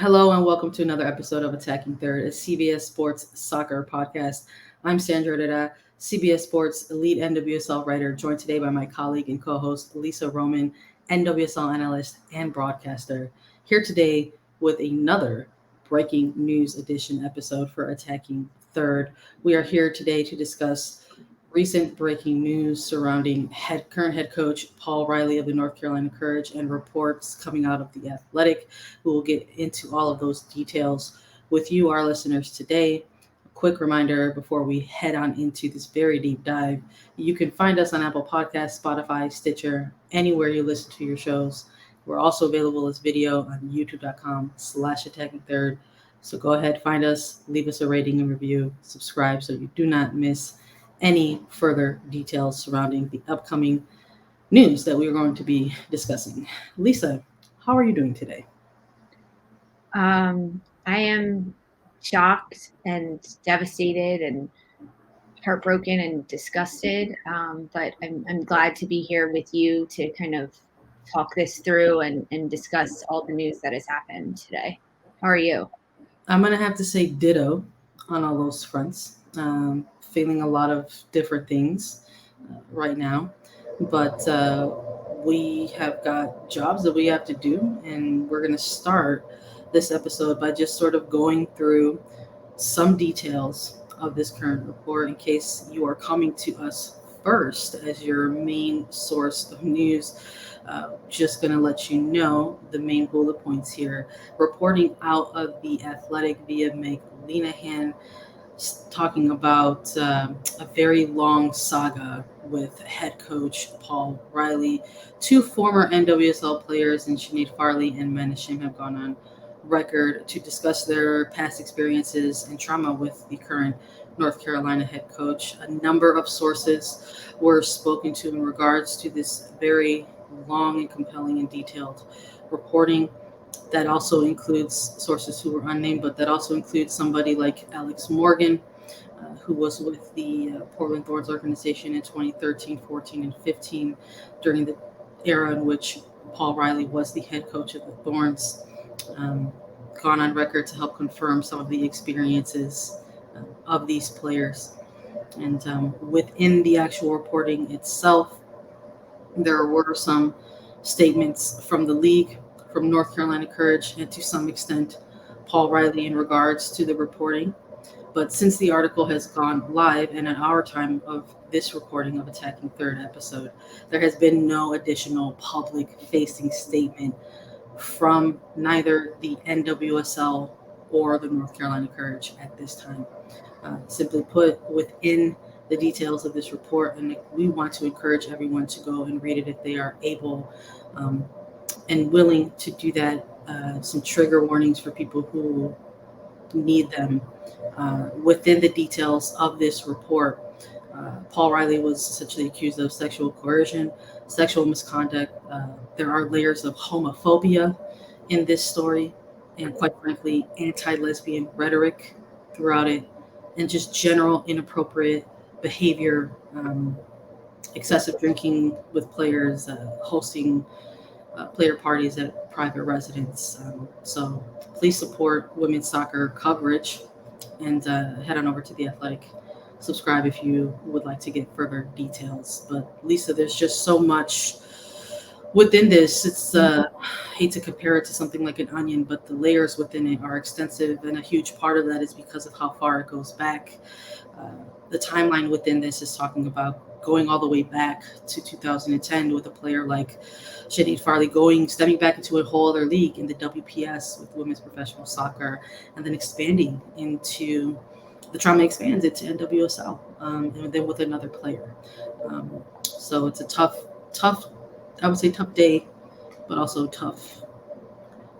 Hello and welcome to another episode of Attacking Third, a CBS Sports soccer podcast. I'm Sandra Herrera, CBS Sports elite NWSL writer, joined today by my colleague and co-host Lisa Roman, NWSL analyst and broadcaster. Here today with another breaking news edition episode for Attacking Third. We are here today to discuss recent breaking news surrounding current head coach Paul Riley of the North Carolina Courage and reports coming out of the Athletic. We will get into all of those details with you, our listeners, today. A quick reminder before we head on into this very deep dive, you can find us on Apple Podcasts, Spotify, Stitcher, anywhere you listen to your shows. We're also available as video on youtube.com/attacking third. So go ahead, find us, leave us a rating and review, subscribe so you do not miss any further details surrounding the upcoming news that we are going to be discussing. Lisa, how are you doing today? I am shocked and devastated and heartbroken and disgusted. But I'm glad to be here with you to kind of talk this through and discuss all the news that has happened today. How are you? I'm going to have to say ditto on all those fronts. Feeling a lot of different things right now, but we have got jobs that we have to do, and we're going to start this episode by just sort of going through some details of this current report in case you are coming to us first as your main source of news. Just going to let you know the main bullet points here. Reporting out of the Athletic via Meg Linehan, talking about a very long saga with head coach Paul Riley. Two former NWSL players, in Sinead Farley and Menashim, have gone on record to discuss their past experiences and trauma with the current North Carolina head coach. A number of sources were spoken to in regards to this very long and compelling and detailed reporting. That also includes sources who were unnamed, but that also includes somebody like Alex Morgan, who was with the Portland Thorns organization in 2013, 14, and 15 during the era in which Paul Riley was the head coach of the Thorns. Um, Gone on record to help confirm some of the experiences of these players. And within the actual reporting itself, there were some statements from the league, from North Carolina Courage, and to some extent, Paul Riley in regards to the reporting. But since the article has gone live and at our time of this recording of Attacking Third episode, there has been no additional public facing statement from neither the NWSL or the North Carolina Courage at this time. Simply put, within the details of this report, and we want to encourage everyone to go and read it if they are able um, and willing to do that. Some trigger warnings for people who need them. Within the details of this report, Paul Riley was essentially accused of sexual coercion, sexual misconduct. There are layers of homophobia in this story, and quite frankly, anti lesbian rhetoric throughout it, and just general inappropriate behavior, excessive drinking with players, hosting player parties at private residence. So please support women's soccer coverage and head on over to the Athletic. Subscribe if you would like to get further details. But Lisa, there's just so much within this. It's I hate to compare it to something like an onion, but the layers within it are extensive, and a huge part of that is because of how far it goes back. Uh, the timeline within this is talking about going all the way back to 2010 with a player like Sinead Farley stemming back into a whole other league in the WPS with women's professional soccer, and then expanding into the trauma expands into NWSL, and then with another player. So it's a tough, I would say tough day, but also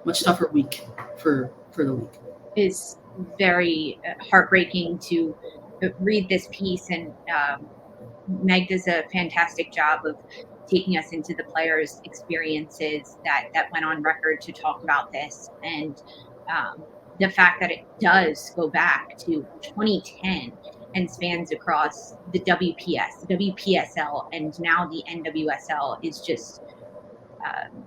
much tougher week for the league. It's very heartbreaking to read this piece, and Meg does a fantastic job of taking us into the players' experiences that went on record to talk about this, and the fact that it does go back to 2010 and spans across the WPS, the WPSL, and now the NWSL is just. Um,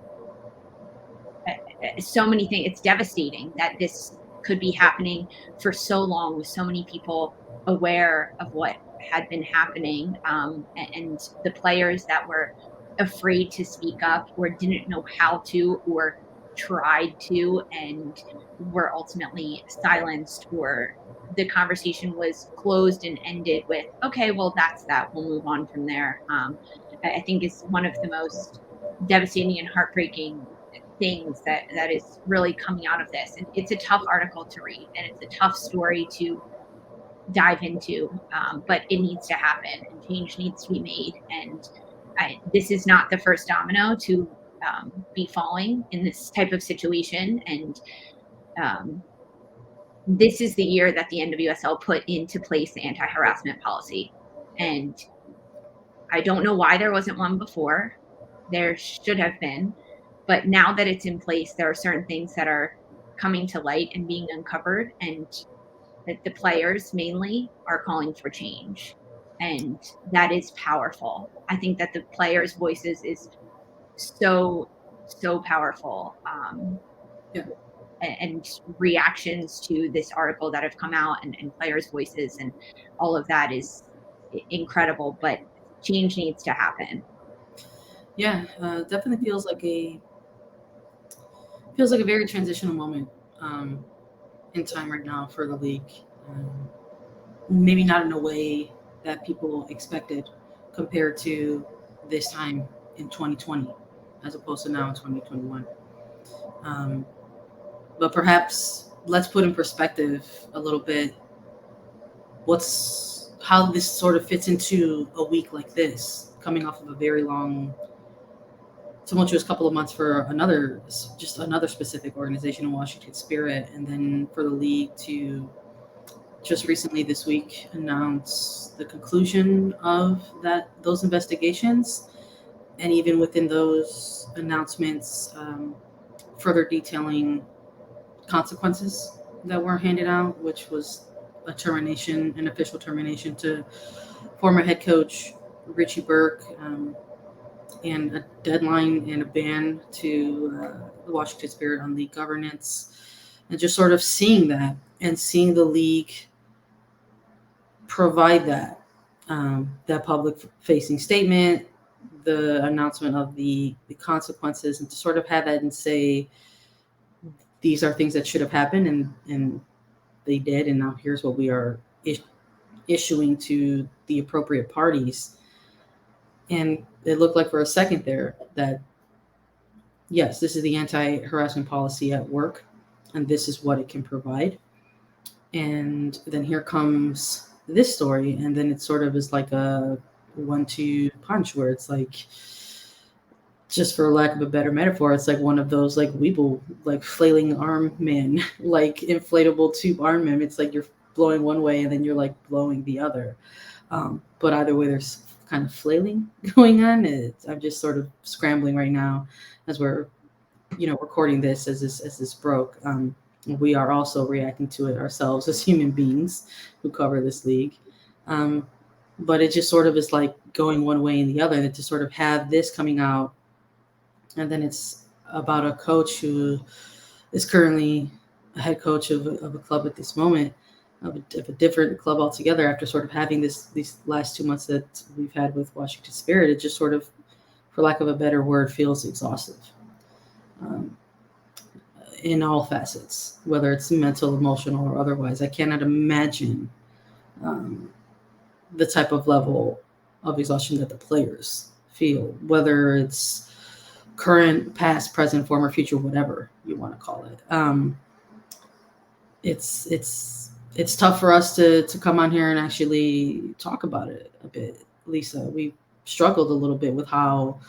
so many things. It's devastating that this could be happening for so long with so many people aware of what had been happening, and the players that were afraid to speak up or didn't know how to or tried to and were ultimately silenced, or the conversation was closed and ended with, okay, well, that's that, we'll move on from there. I think is one of the most devastating and heartbreaking things that is really coming out of this. And it's a tough article to read, and it's a tough story to dive into, but it needs to happen, and change needs to be made. And this is not the first domino to be falling in this type of situation. And um, this is the year that the NWSL put into place the anti-harassment policy. And I don't know why there wasn't one before. There should have been. But now that it's in place, there are certain things that are coming to light and being uncovered, and that the players mainly are calling for change. And that is powerful. I think that the players' voices is so, so powerful. Yeah. And reactions to this article that have come out, and players' voices and all of that is incredible. But change needs to happen. Yeah, definitely feels like a very transitional moment um, in time right now for the league. Um, Maybe not in a way that people expected compared to this time in 2020 as opposed to now in 2021. Um, but perhaps let's put in perspective a little bit what's how this sort of fits into a week like this, coming off of a very long, tumultuous couple of months for another specific organization in Washington Spirit, and then for the league to just recently this week announce the conclusion of those investigations, and even within those announcements, further detailing consequences that were handed out, which was an official termination to former head coach Richie Burke, and a deadline and a ban to the Washington Spirit on league governance, and just sort of seeing that and seeing the league provide that public facing statement, the announcement of the consequences, and to sort of have that and say these are things that should have happened, and they did, and now here's what we are issuing to the appropriate parties. And it looked like for a second there that yes, this is the anti-harassment policy at work, and this is what it can provide. And then here comes this story, and then it sort of is like a 1-2 punch where it's like, just for lack of a better metaphor, it's like one of those like Weeble, like flailing arm man, like inflatable tube arm man. It's like you're blowing one way and then you're like blowing the other. But either way, there's kind of flailing going on. I'm just sort of scrambling right now as we're, recording this as this broke. We are also reacting to it ourselves as human beings who cover this league. But it just sort of is like going one way and the other, and to sort of have this coming out, and then it's about a coach who is currently a head coach of a club at this moment, of a different club altogether, after sort of having these last 2 months that we've had with Washington Spirit. It just sort of, for lack of a better word, feels exhaustive. In all facets, whether it's mental, emotional, or otherwise. I cannot imagine the type of level of exhaustion that the players feel, whether it's current, past, present, former, future, whatever you want to call it. It's tough for us to come on here and actually talk about it a bit. Lisa, we struggled a little bit with how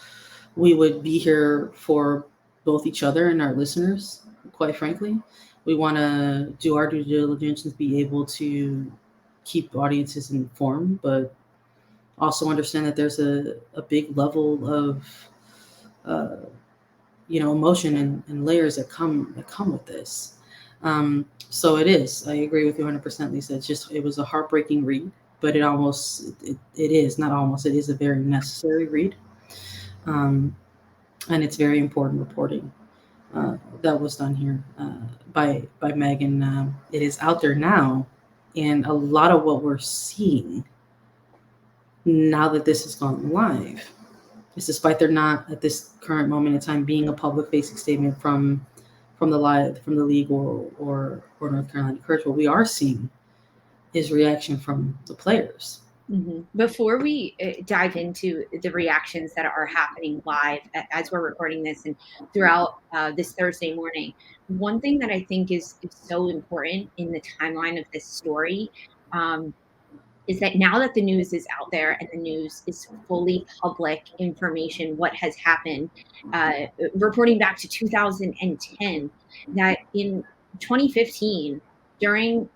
we would be here for both each other and our listeners. Quite frankly, we want to do our due diligence and be able to keep audiences informed, but also understand that there's a big level of emotion and layers that come with this. So it is. I agree with you 100%, Lisa. It was a heartbreaking read, but it is a very necessary read, and it's very important reporting. that was done here by Megan. It is out there now, and a lot of what we're seeing now that this has gone live is, despite there not at this current moment in time being a public facing statement from the league or North Carolina Courage, what we are seeing is reaction from the players. Before we dive into the reactions that are happening live as we're recording this and throughout this Thursday morning, one thing that I think is so important in the timeline of this story um, is that now that the news is out there and the news is fully public information, what has happened, uh, reporting back to 2010, that in 2015, during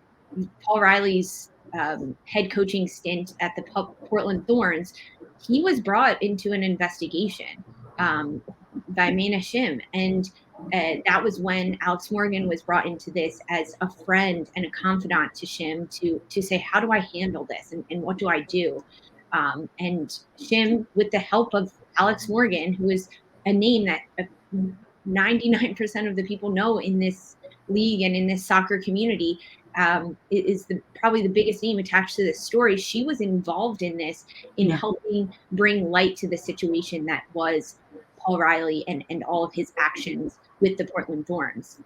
Paul Riley's head coaching stint at the Portland Thorns, he was brought into an investigation um, by Mana Shim. And that was when Alex Morgan was brought into this as a friend and a confidant to Shim to say, how do I handle this and what do I do? And Shim, with the help of Alex Morgan, who is a name that 99% of the people know in this league and in this soccer community, is probably the biggest name attached to this story. She was involved in this, in Yeah. helping bring light to the situation that was Paul Riley and all of his actions with the Portland Thorns.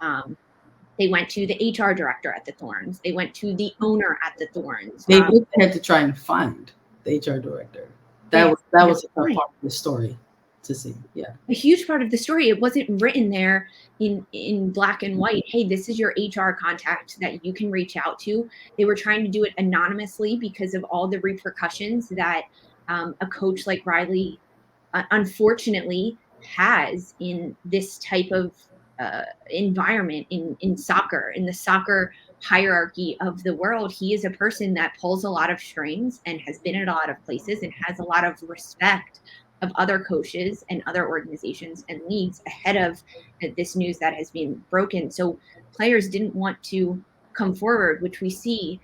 They went to the HR director at the Thorns. They went to the owner at the Thorns. They had to try and find the HR director. That was a part of the story to see. Yeah, a huge part of the story. It wasn't written there in black and white. Hey, this is your HR contact that you can reach out to. They were trying to do it anonymously because of all the repercussions that a coach like Riley, unfortunately, has in this type of environment in soccer, in the soccer hierarchy of the world. He is a person that pulls a lot of strings and has been at a lot of places and has a lot of respect of other coaches and other organizations and leagues ahead of this news that has been broken. So players didn't want to come forward, which we see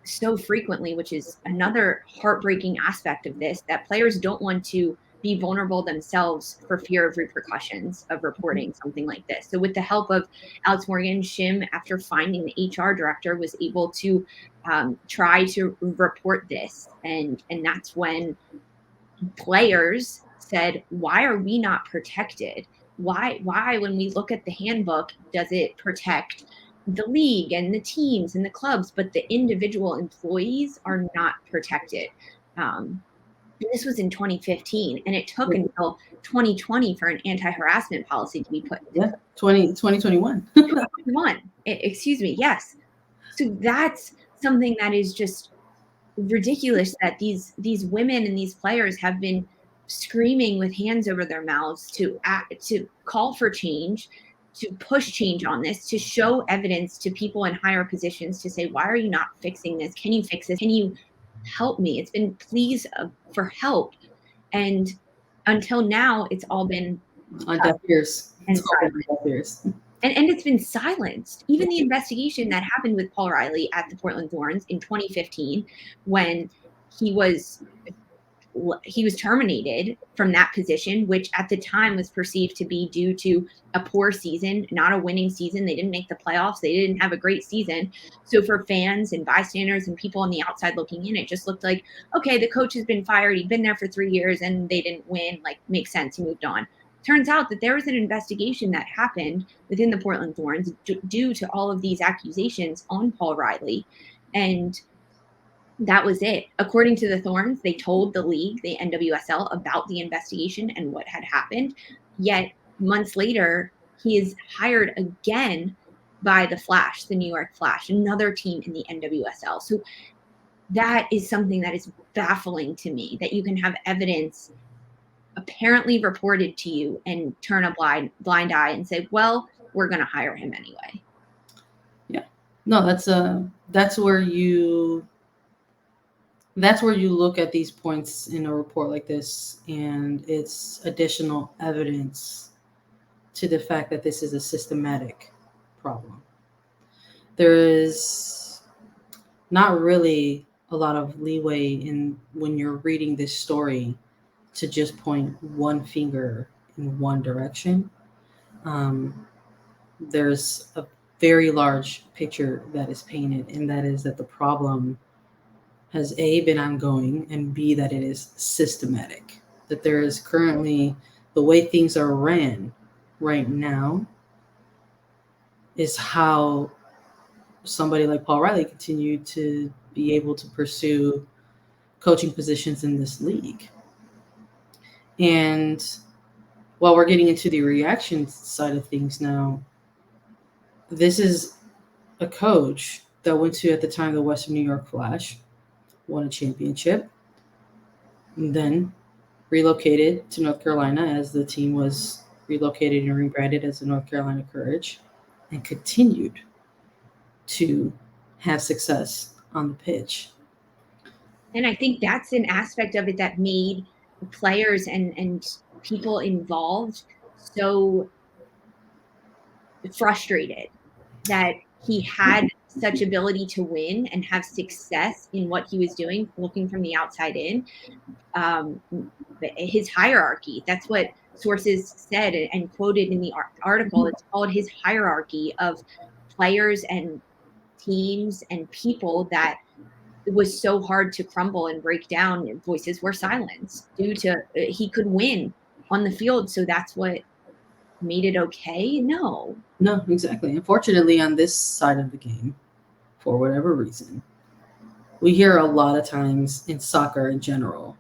so frequently, which is another heartbreaking aspect of this, that players don't want to be vulnerable themselves for fear of repercussions of reporting something like this. So with the help of Alex Morgan, Shim, after finding the HR director, was able to try to report this. And that's when players said, why are we not protected? Why, when we look at the handbook, does it protect the league and the teams and the clubs, but the individual employees are not protected? This was in 2015, and it took until 2020 for an anti-harassment policy to be put into yeah, 2021. 2021. Excuse me. Yes. So that's something that is just ridiculous, that these women and these players have been screaming with hands over their mouths to call for change, to push change on this, to show evidence to people in higher positions to say, why are you not fixing this? Can you fix this? Can you help me? It's been pleas for help. And until now, it's all been on deaf ears. and It's all been on deaf ears. and it's been silenced. Even the investigation that happened with Paul Riley at the Portland Thorns in 2015, when he was terminated from that position, which at the time was perceived to be due to a poor season, not a winning season. They didn't make the playoffs. They didn't have a great season. So for fans and bystanders and people on the outside looking in, it just looked like, okay, the coach has been fired. He'd been there for 3 years and they didn't win. Like, makes sense. He moved on. Turns out that there was an investigation that happened within the Portland Thorns due to all of these accusations on Paul Riley. And that was it. According to the Thorns, they told the league, the NWSL, about the investigation and what had happened. Yet months later, he is hired again by the Flash, the New York Flash, another team in the NWSL. So that is something that is baffling to me, that you can have evidence apparently reported to you and turn a blind eye and say, well, we're going to hire him anyway. Yeah. No, that's where you look at these points in a report like this, and it's additional evidence to the fact that this is a systematic problem. There is not really a lot of leeway in when you're reading this story to just point one finger in one direction. Um, there's a very large picture that is painted, and that is that the problem has A, been ongoing, and B, that it is systematic. That there is currently, the way things are ran right now is how somebody like Paul Riley continued to be able to pursue coaching positions in this league. And while we're getting into the reaction side of things now, this is a coach that went to, at the time, the Western New York Flash, won a championship, and then relocated to North Carolina as the team was relocated and rebranded as the North Carolina Courage, and continued to have success on the pitch. And I think that's an aspect of it that made the players and people involved so frustrated, that he had such ability to win and have success in what he was doing, looking from the outside in. um, his hierarchy. That's what sources said and quoted in the article. It's called his hierarchy of players and teams and people, that it was so hard to crumble and break down. Voices were silenced due to he could win on the field. So that's what made it okay? No. No, exactly. Unfortunately, on this side of the game, for whatever reason, we hear a lot of times in soccer in general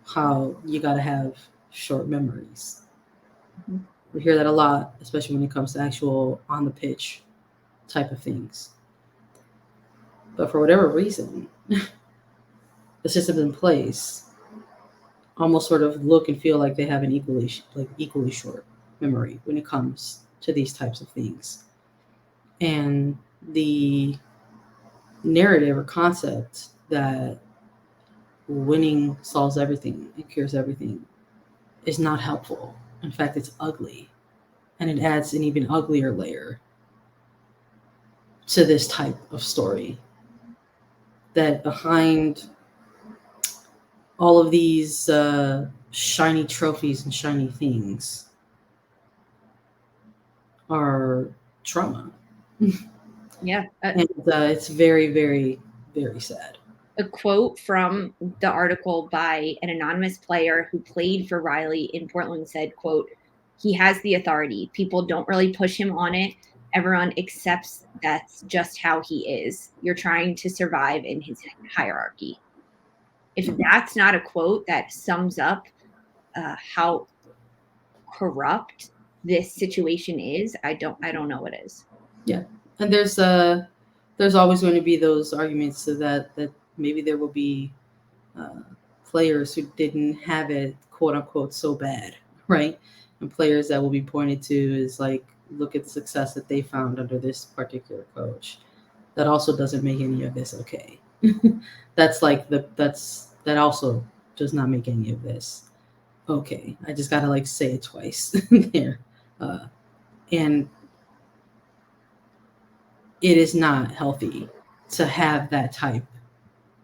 how you got to have short memories. Mhm. We hear that a lot, especially when it comes to actual on the pitch type of things. But for whatever reason, the systems in place almost sort of look and feel like they have an equally short memory when it comes to these types of things. And the narrative or concept that winning solves everything and cures everything is not helpful. In fact, it's ugly. And it adds an even uglier layer to this type of story. That behind all of these shiny trophies and shiny things are trauma. Yeah. And it's very, very, very sad. A quote from the article by an anonymous player who played for Riley in Portland said, quote, "He has the authority. People don't really push him on it. Everyone accepts that's just how he is. You're trying to survive in his hierarchy." If that's not a quote that sums up how corrupt this situation is, I don't know what is. Yeah. And there's always going to be those arguments to that maybe there will be uh, players who didn't have it, quote unquote, so bad, right? And players that will be pointed to is like, look at the success that they found under this particular coach. That also doesn't make any of this okay. That also does not make any of this okay. I just gotta like say it twice there, uh, and it is not healthy to have that type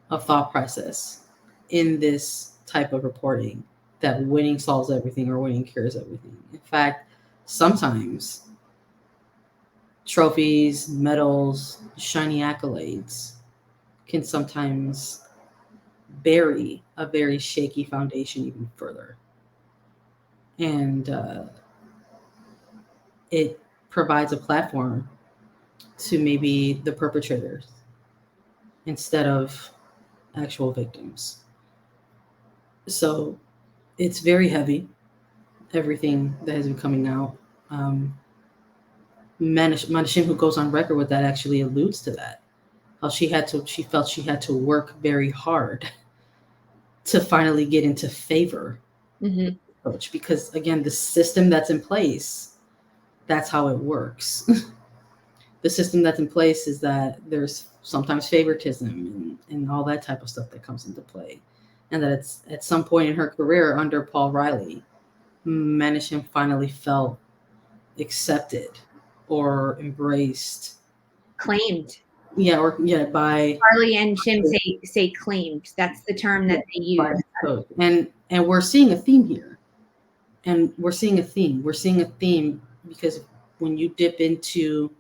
of thought process in this type of reporting, that winning solves everything or winning cures everything. In fact, sometimes trophies, medals, shiny accolades can sometimes bury a very shaky foundation even further. And it provides a platform to maybe the perpetrators instead of actual victims. So it's very heavy, everything that has been coming out. Um, Manishim, who goes on record with that, actually alludes to that. How she felt she had to work very hard to finally get into favor Mm-hmm. with the coach, because again, the system that's in place, that's how it works. The system that's in place is that there's sometimes favoritism and all that type of stuff that comes into play. And that it's at some point in her career under Paul Riley, Manishim finally felt accepted or embraced. Claimed. By Harley and Shim say claimed. That's the term that they by use. the coach. And we're seeing a theme here. And we're seeing a theme. We're seeing a theme because when you dip into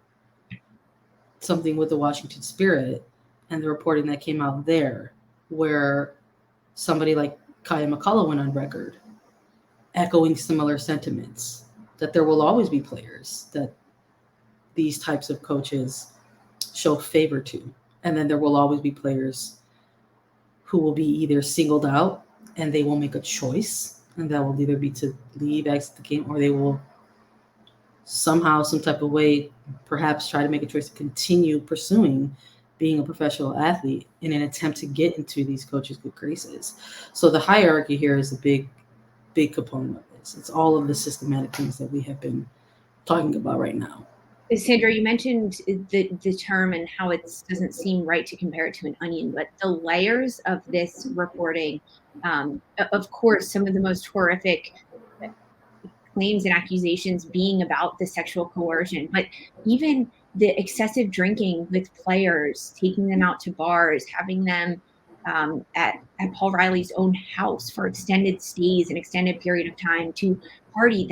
something with the Washington Spirit and the reporting that came out there, where somebody like Kaya McCullough went on record echoing similar sentiments, that there will always be players that these types of coaches show favor to. And then there will always be players who will be either singled out and they will make a choice, and that will either be to leave, exit the game, or they will somehow, some type of way, perhaps try to make a choice to continue pursuing being a professional athlete in an attempt to get into these coaches' good graces. So the hierarchy here is a big component of this. It's all of the systematic things that we have been talking about right now. Sandra, you mentioned the term and how it doesn't seem right to compare it to an onion, but the layers of this reporting, of course, some of the most horrific claims and accusations being about the sexual coercion, but even the excessive drinking with players, taking them out to bars, having them at Paul Riley's own house for extended stays, an extended period of time to party.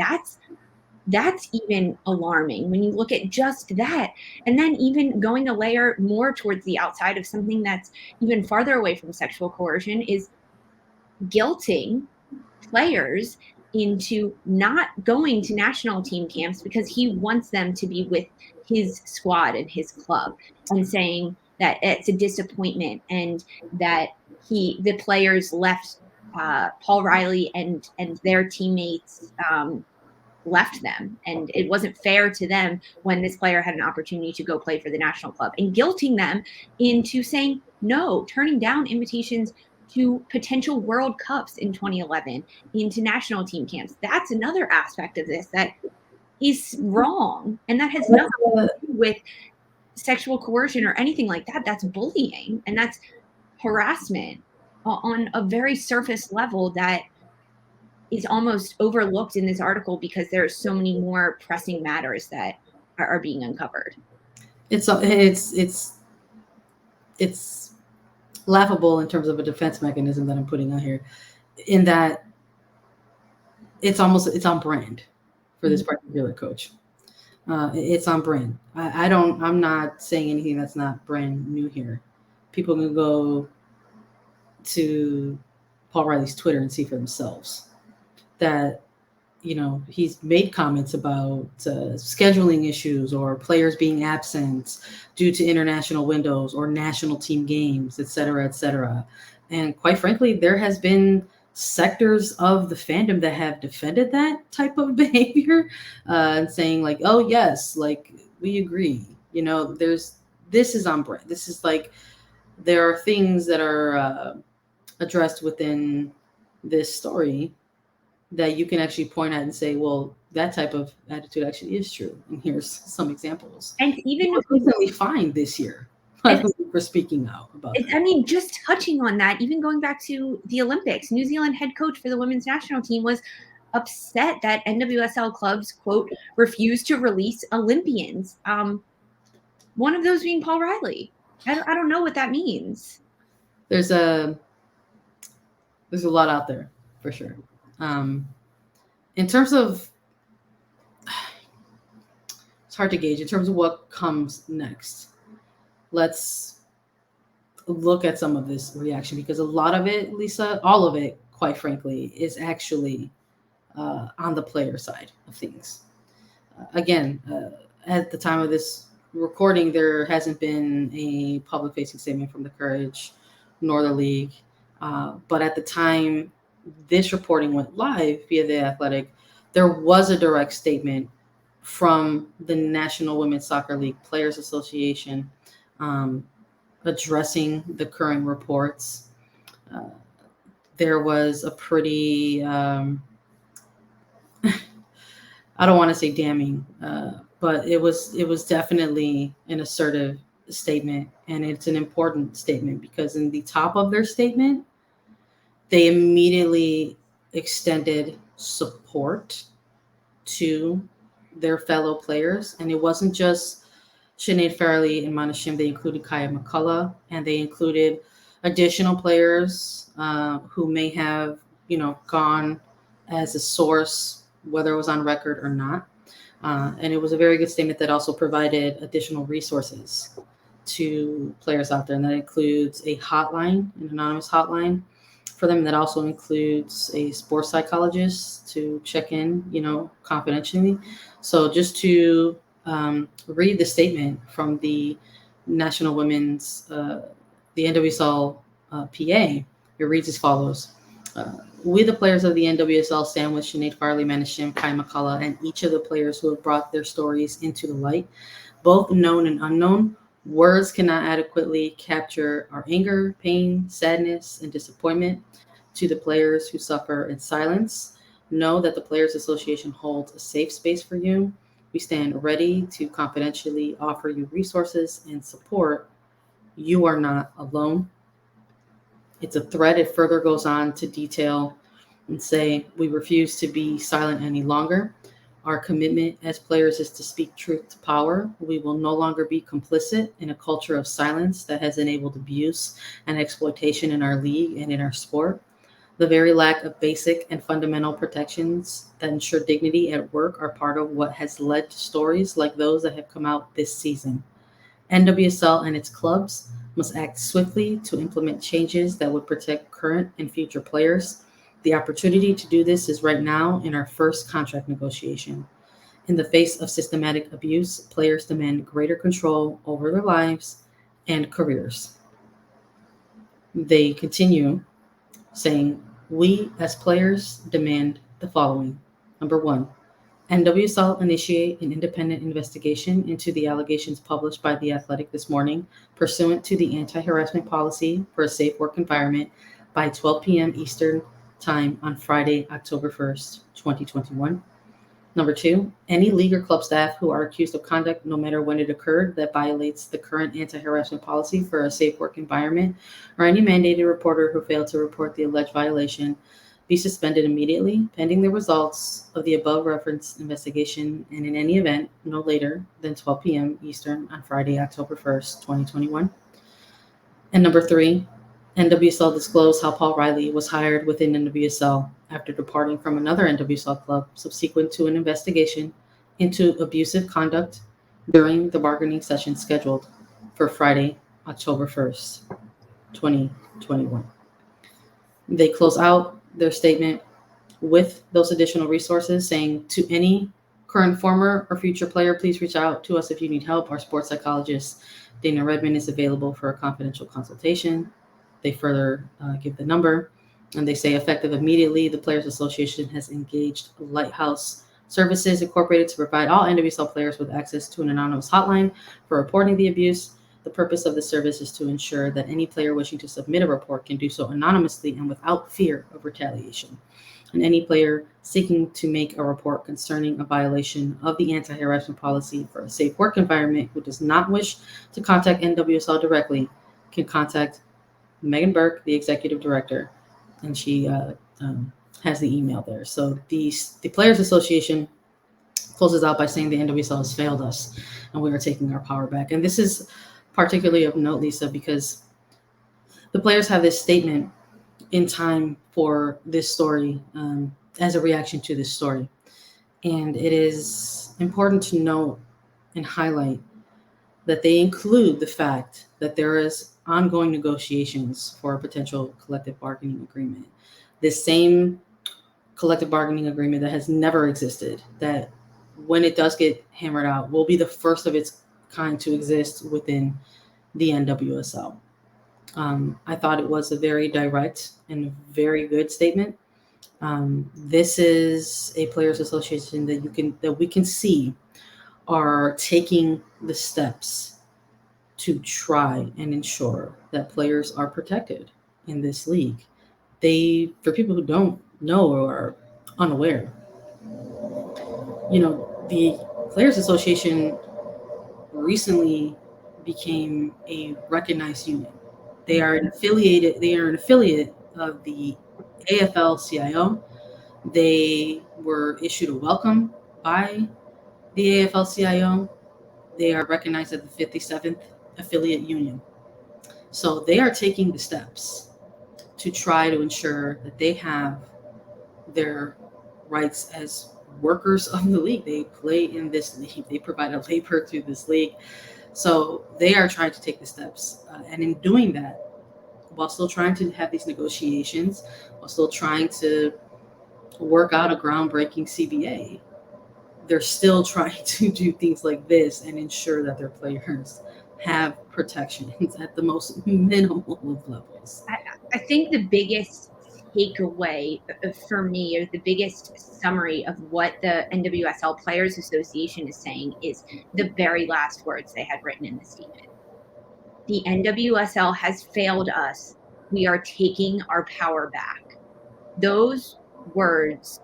That's even alarming when you look at just that. And then even going a layer more towards the outside of something that's even farther away from sexual coercion is guilting players into not going to national team camps because he wants them to be with his squad and his club, and saying that it's a disappointment and that the players left Paul Riley and their teammates left them, and it wasn't fair to them when this player had an opportunity to go play for the national club, and guilting them into saying no, turning down invitations to potential World Cups in 2011, into national team camps. That's another aspect of this that is wrong, and that has nothing to do with sexual coercion or anything like that. That's bullying, and that's harassment on a very surface level that is almost overlooked in this article because there are so many more pressing matters that are being uncovered. It's laughable in terms of a defense mechanism that I'm putting on here, in that it's on brand for this particular coach. It's on brand. I'm not saying anything that's not brand new here. People can go to Paul Riley's Twitter and see for themselves that, he's made comments about scheduling issues or players being absent due to international windows or national team games, et cetera, et cetera. And quite frankly, there has been sectors of the fandom that have defended that type of behavior, and saying like, oh yes, like we agree. This is on brand. This is like, there are things that are addressed within this story that you can actually point at and say, well, that type of attitude actually is true. And here's some examples. And even recently fined this year for speaking out about that. I mean, just touching on that, even going back to the Olympics, New Zealand head coach for the women's national team was upset that NWSL clubs, quote, refused to release Olympians. One of those being Paul Riley. I don't know what that means. There's a lot out there for sure. In terms of, it's hard to gauge in terms of what comes next. Let's look at some of this reaction, because a lot of it, Lisa, all of it, quite frankly, is actually on the player side of things. Again, at the time of this recording, there hasn't been a public-facing statement from the Courage nor the league. But at the time this reporting went live via The Athletic, there was a direct statement from the National Women's Soccer League Players Association addressing the current reports. There was a pretty, I don't want to say damning, but it was definitely an assertive statement, and it's an important statement because in the top of their statement, they immediately extended support to their fellow players. And it wasn't just Sinead Farrelly and Mana Shim. They included Kaya McCullough, and they included additional players who may have, gone as a source, whether it was on record or not. And it was a very good statement that also provided additional resources to players out there. And that includes a hotline, an anonymous hotline for them. That also includes a sports psychologist to check in, confidentially. So just to read the statement from the National Women's, the NWSL PA, it reads as follows. Uh, we, the players of the NWSL, Sandwich, Sinead Farley, Manishim, Kai McCullough, and each of the players who have brought their stories into the light, both known and unknown, words cannot adequately capture our anger, pain, sadness, and disappointment. To the players who suffer in silence, know that the Players Association holds a safe space for you. We stand ready to confidentially offer you resources and support. You are not alone. It's a threat. It further goes on to detail and say, we refuse to be silent any longer. Our commitment as players is to speak truth to power. We will no longer be complicit in a culture of silence that has enabled abuse and exploitation in our league and in our sport. The very lack of basic and fundamental protections that ensure dignity at work are part of what has led to stories like those that have come out this season. NWSL and its clubs must act swiftly to implement changes that would protect current and future players. The opportunity to do this is right now in our first contract negotiation. In the face of systematic abuse, players demand greater control over their lives and careers. They continue saying, we as players demand the following. Number one, NWSL initiate an independent investigation into the allegations published by The Athletic this morning, pursuant to the anti-harassment policy for a safe work environment by 12 p.m. Eastern Time on Friday, October 1st, 2021. Number two, any league or club staff who are accused of conduct, no matter when it occurred, that violates the current anti-harassment policy for a safe work environment, or any mandated reporter who failed to report the alleged violation, be suspended immediately, pending the results of the above referenced investigation, and in any event, no later than 12 p.m. Eastern on Friday, October 1st, 2021. And number three, NWSL disclosed how Paul Riley was hired within NWSL after departing from another NWSL club subsequent to an investigation into abusive conduct during the bargaining session scheduled for Friday, October 1st, 2021. They close out their statement with those additional resources, saying, to any current, former, or future player, please reach out to us if you need help. Our sports psychologist, Dana Redmond, is available for a confidential consultation. They further give the number, and they say, effective immediately, the Players Association has engaged Lighthouse Services Incorporated to provide all NWSL players with access to an anonymous hotline for reporting the abuse. The purpose of the service is to ensure that any player wishing to submit a report can do so anonymously and without fear of retaliation. And any player seeking to make a report concerning a violation of the anti-harassment policy for a safe work environment who does not wish to contact NWSL directly can contact Megan Burke, the executive director, and she has the email there. So the Players Association closes out by saying the NWSL has failed us and we are taking our power back. And this is particularly of note, Lisa, because the players have this statement in time for this story, as a reaction to this story. And it is important to note and highlight that they include the fact that there is ongoing negotiations for a potential collective bargaining agreement. This same collective bargaining agreement that has never existed, that when it does get hammered out, will be the first of its kind to exist within the NWSL. I thought it was a very direct and very good statement. This is a players association that we can see are taking the steps to try and ensure that players are protected in this league. For people who don't know or are unaware, the Players Association recently became a recognized union. They are an affiliate of the AFL-CIO. They were issued a welcome by the AFL-CIO. They are recognized as the 57th affiliate union. So they are taking the steps to try to ensure that they have their rights as workers of the league. They play in this league. They provide a labor to this league. So they are trying to take the steps. And in doing that, while still trying to have these negotiations, while still trying to work out a groundbreaking CBA, they're still trying to do things like this and ensure that their players have protections at the most minimal of levels. I think the biggest takeaway for me, or the biggest summary of what the NWSL Players Association is saying, is the very last words they had written in the statement. The NWSL has failed us. We are taking our power back. Those words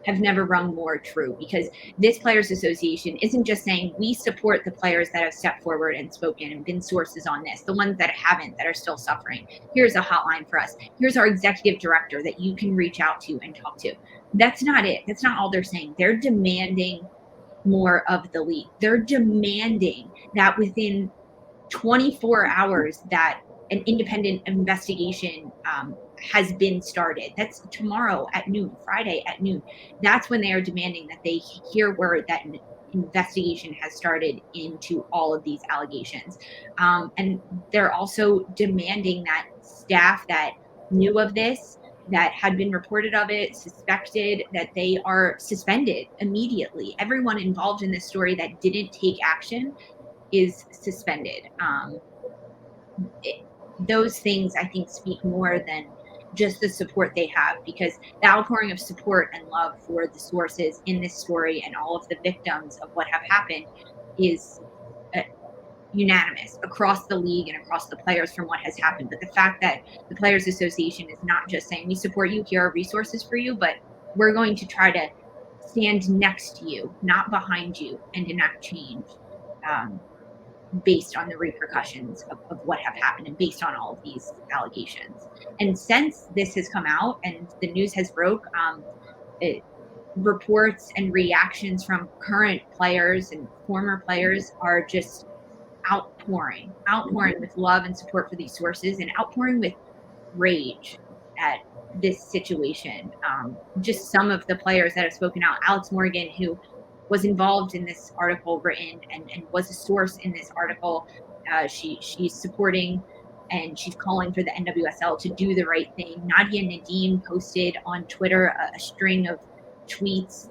have never rung more true, because this Players Association isn't just saying we support the players that have stepped forward and spoken and been sources on this, the ones that haven't, that are still suffering. Here's a hotline for us. Here's our executive director that you can reach out to and talk to. That's not it. That's not all they're saying. They're demanding more of the league. They're demanding that within 24 hours that an independent investigation has been started. That's tomorrow at noon, Friday at noon. That's when they are demanding that they hear word that an investigation has started into all of these allegations. And they're also demanding that staff that knew of this, that had been reported of it, suspected, that they are suspended immediately. Everyone involved in this story that didn't take action is suspended. It, those things, I think, speak more than just the support they have, because the outpouring of support and love for the sources in this story and all of the victims of what have happened is unanimous across the league and across the players from what has happened. But the fact that the Players Association is not just saying we support you, here are resources for you, but we're going to try to stand next to you, not behind you, and enact change based on the repercussions of what have happened and based on all of these allegations. And since this has come out and the news has broke, reports and reactions from current players and former players are just outpouring with love and support for these sources, and outpouring with rage at this situation. Just some of the players that have spoken out: Alex Morgan, who was involved in this article written and was a source in this article. She's supporting and she's calling for the NWSL to do the right thing. Nadia Nadim posted on Twitter a string of tweets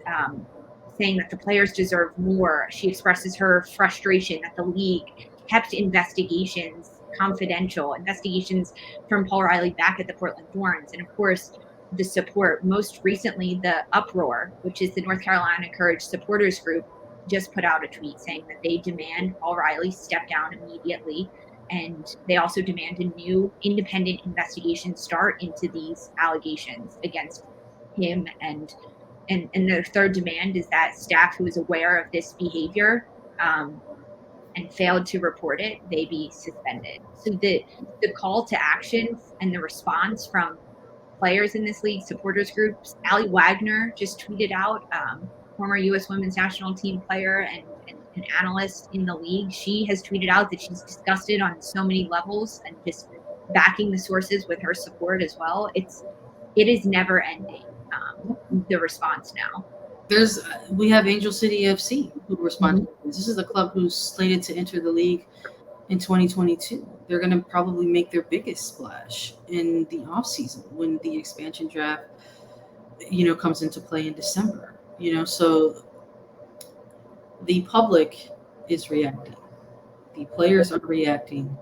saying that the players deserve more. She expresses her frustration that the league kept investigations confidential, investigations from Paul Riley back at the Portland Thorns, and of course the support. Most recently, the Uproar, which is the North Carolina Courage supporters group, just put out a tweet saying that they demand Paul Riley step down immediately, and they also demand a new independent investigation start into these allegations against him. And their third demand is that staff who is aware of this behavior and failed to report it, they be suspended. So the call to action and the response from players in this league, supporters groups. Allie Wagner just tweeted out, former U.S. Women's National Team player and an analyst in the league. She has tweeted out that she's disgusted on so many levels and just backing the sources with her support as well. It is never ending. The response now. We have Angel City FC who responded. Mm-hmm. This is a club who's slated to enter the league in 2022. They're going to probably make their biggest splash in the off season when the expansion draft, comes into play in December. So the public is reacting. The players are reacting.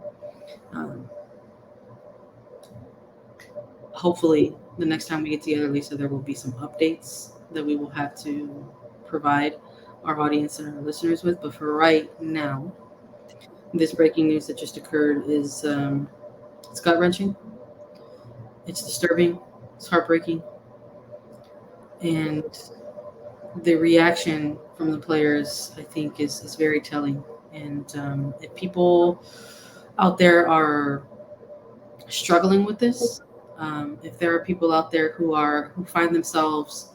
Hopefully, the next time we get together, Lisa, there will be some updates that we will have to provide our audience and our listeners with. But for right now, this breaking news that just occurred is it's gut-wrenching, it's disturbing, it's heartbreaking, and the reaction from the players, I think, is very telling. And if people out there are struggling with this, if there are people out there who find themselves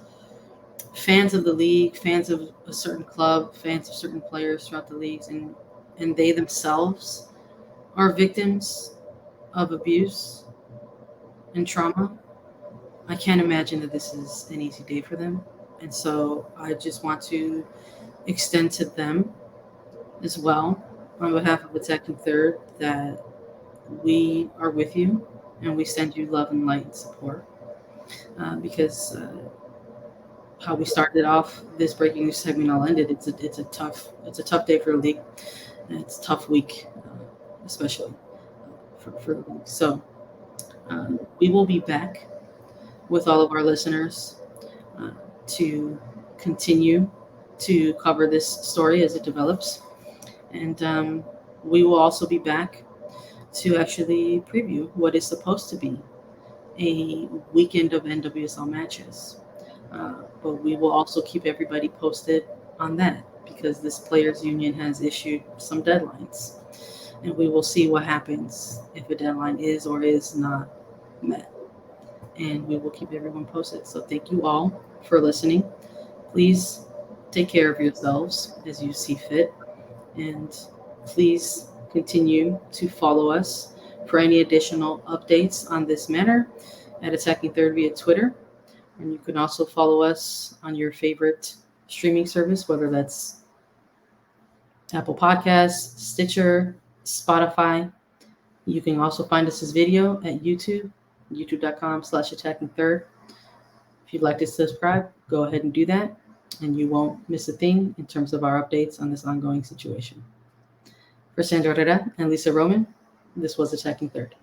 fans of the league, fans of a certain club, fans of certain players throughout the leagues, and they themselves are victims of abuse and trauma, I can't imagine that this is an easy day for them. And so I just want to extend to them as well, on behalf of Attacking Third, that we are with you and we send you love and light and support. Because how we started off this breaking news segment all ended. It's a tough day for the league, and it's a tough week, especially for the league. So we will be back with all of our listeners uh, to continue to cover this story as it develops. And we will also be back to actually preview what is supposed to be a weekend of NWSL matches. But we will also keep everybody posted on that because this players union has issued some deadlines. And we will see what happens if a deadline is or is not met. And we will keep everyone posted. So thank you all for listening. Please take care of yourselves as you see fit. And please continue to follow us for any additional updates on this matter at Attacking Third via Twitter. And you can also follow us on your favorite streaming service, whether that's Apple Podcasts, Stitcher, Spotify. You can also find us as video at YouTube, youtube.com/attacking third. If you'd like to subscribe, go ahead and do that, and you won't miss a thing in terms of our updates on this ongoing situation. For Sandra Herrera and Lisa Roman, this was Attacking Third.